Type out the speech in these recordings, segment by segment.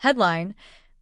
Headline: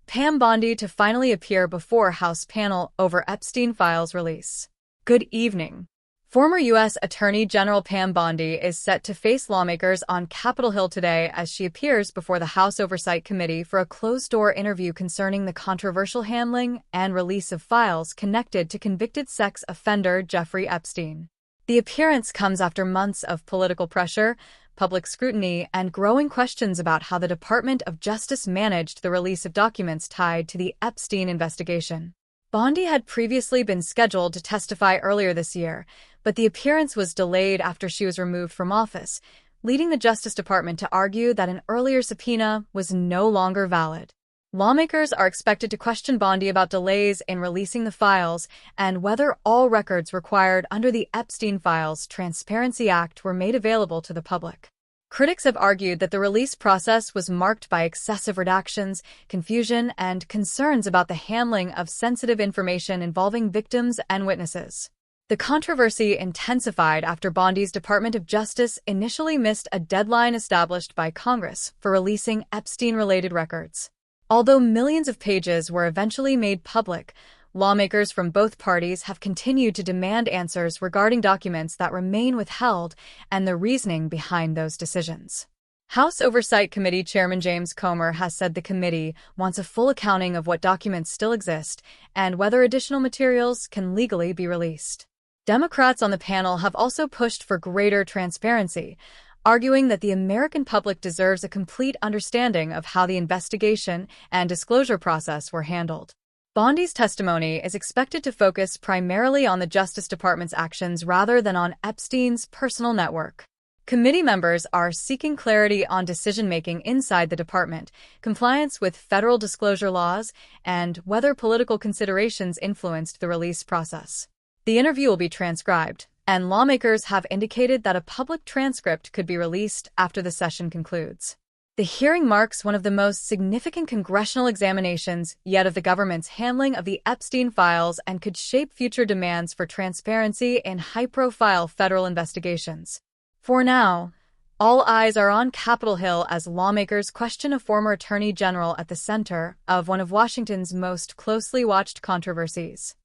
Pam Bondi to finally appear before House panel over Epstein files release. Good evening. Former U.S. Attorney General Pam Bondi is set to face lawmakers on Capitol Hill today as she appears before the House Oversight Committee for a closed-door interview concerning the controversial handling and release of files connected to convicted sex offender Jeffrey Epstein. The appearance comes after months of political pressure, public scrutiny, and growing questions about how the Department of Justice managed the release of documents tied to the Epstein investigation. Bondi had previously been scheduled to testify earlier this year, but the appearance was delayed after she was removed from office, leading the Justice Department to argue that an earlier subpoena was no longer valid. Lawmakers are expected to question Bondi about delays in releasing the files and whether all records required under the Epstein Files Transparency Act were made available to the public. Critics have argued that the release process was marked by excessive redactions, confusion, and concerns about the handling of sensitive information involving victims and witnesses. The controversy intensified after Bondi's Department of Justice initially missed a deadline established by Congress for releasing Epstein-related records. Although millions of pages were eventually made public, lawmakers from both parties have continued to demand answers regarding documents that remain withheld and the reasoning behind those decisions. House Oversight Committee Chairman James Comer has said the committee wants a full accounting of what documents still exist and whether additional materials can legally be released. Democrats on the panel have also pushed for greater transparency, arguing that the American public deserves a complete understanding of how the investigation and disclosure process were handled. Bondi's testimony is expected to focus primarily on the Justice Department's actions rather than on Epstein's personal network. Committee members are seeking clarity on decision-making inside the department, compliance with federal disclosure laws, and whether political considerations influenced the release process. The interview will be transcribed, and lawmakers have indicated that a public transcript could be released after the session concludes. The hearing marks one of the most significant congressional examinations yet of the government's handling of the Epstein files and could shape future demands for transparency in high-profile federal investigations. For now, all eyes are on Capitol Hill as lawmakers question a former attorney general at the center of one of Washington's most closely watched controversies.